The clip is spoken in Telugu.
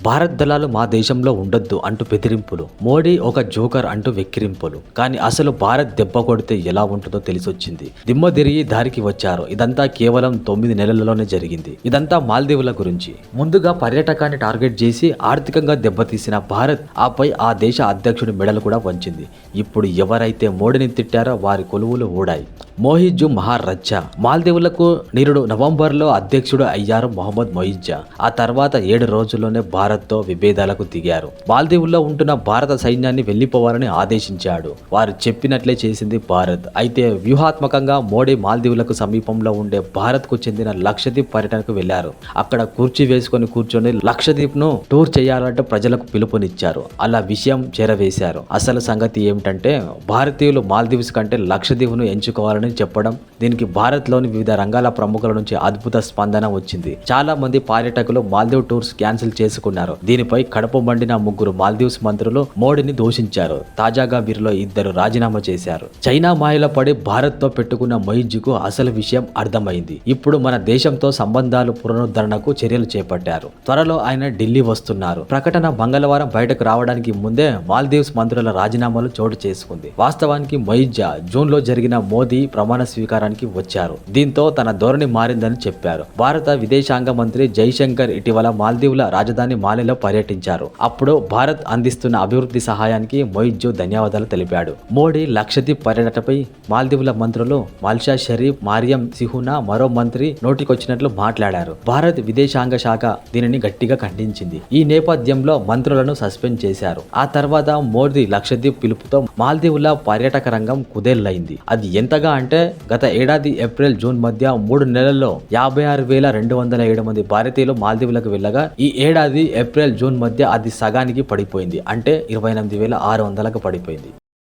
భారత్ దళాలు మా దేశంలో ఉండొద్దు అంటూ బెదిరింపులు, మోడీ ఒక జోకర్ అంటూ వెక్కిరింపులు. కానీ అసలు భారత్ దెబ్బ కొడితే ఎలా ఉంటుందో తెలిసొచ్చింది. దిమ్మ తిరిగి దారికి వచ్చారు. ఇదంతా కేవలం 9 నెలలలోనే జరిగింది. ఇదంతా మాల్దీవుల గురించి. ముందుగా పర్యాటకాన్ని టార్గెట్ చేసి ఆర్థికంగా దెబ్బతీసిన భారత్ ఆపై ఆ దేశ అధ్యక్షుడి మెడలు కూడా వంచింది. ఇప్పుడు ఎవరైతే మోడీని తిట్టారో వారి కొలువులు ఊడాయి. మొయిజ్జు మహారజ్జా మాల్దీవులకు నిరుడు నవంబర్లో అధ్యక్షుడు అయ్యారు మొహమ్మద్ మొయిజ్జా. ఆ తర్వాత 7 రోజుల్లోనే భారత్తో విభేదాలకు దిగారు. మాల్దీవుల్లో ఉంటున్న భారత సైన్యాన్ని వెళ్లిపోవాలని ఆదేశించాడు. వారు చెప్పినట్లే చేసింది భారత్. అయితే వ్యూహాత్మకంగా మోడీ మాల్దీవులకు సమీపంలో ఉండే భారత్కు చెందిన లక్షద్వీప్ పర్యటనకు వెళ్లారు. అక్కడ కుర్చీ వేసుకొని కూర్చొని లక్షద్వీప్ ను టూర్ చేయాలంటే ప్రజలకు పిలుపునిచ్చారు. అలా విషయం చేరవేశారు. అసలు సంగతి ఏమిటంటే భారతీయులు మాల్దీవ్స్ కంటే లక్షద్వీప్ను ఎంచుకోవాలని చెప్పడం. దీనికి భారత్లోని వివిధ రంగాల ప్రముఖుల నుంచి అద్భుత స్పందన వచ్చింది. చాలా మంది పర్యాటకులు మాల్దీవ్ టూర్స్ క్యాన్సిల్ చేసుకున్నారు. దీనిపై కడుపు మండిన 3 మాల్దీవ్స్ మంత్రులు మోడీని దూషించారు. తాజాగా వీరిలో 2 రాజీనామా చేశారు. చైనా మాయలో పడి భారత్ తో పెట్టుకున్న మొయిజ్జుకు అసలు విషయం అర్థమైంది. ఇప్పుడు మన దేశంతో సంబంధాలు పునరుద్ధరణకు చర్యలు చేపట్టారు. త్వరలో ఆయన ఢిల్లీ వస్తున్నారు. ప్రకటన మంగళవారం బయటకు రావడానికి ముందే మాల్దీవ్స్ మంత్రుల రాజీనామాలు చోటు చేసుకుంది. వాస్తవానికి మొయిజ్జా జూన్లో జరిగిన మోదీ ప్రమాణ స్వీకారానికి వచ్చారు. దీంతో తన ధోరణి మారిందని చెప్పారు. భారత విదేశాంగ మంత్రి జైశంకర్ ఇటీవల మాల్దీవుల రాజధాని మాలేలో పర్యటించారు. అప్పుడు భారత్ అందిస్తున్న అభివృద్ధి సహాయానికి మొయిజ్జు ధన్యవాదాలు తెలిపాడు. మోడీ లక్షద్వీప్ పర్యటనపై మాల్దీవుల మంత్రులు మల్షా షరీఫ్, మారియం సిహునా మరో మంత్రి నోటికొచ్చినట్లు మాట్లాడారు. భారత్ విదేశాంగ శాఖ దీనిని గట్టిగా ఖండించింది. ఈ నేపథ్యంలో మంత్రులను సస్పెండ్ చేశారు. ఆ తర్వాత మోదీ లక్షద్వీప్ పిలుపుతో మాల్దీవుల పర్యాటక రంగం కుదేలైంది. అది ఎంతగా అంటే గత ఏడాది ఏప్రిల్ జూన్ మధ్య 3 నెలల్లో 56,207 మంది భారతీయులు మాల్దీవులకు వెళ్ళగా ఈ ఏడాది ఏప్రిల్ జూన్ మధ్య అది సగానికి పడిపోయింది. అంటే 28,600కు పడిపోయింది.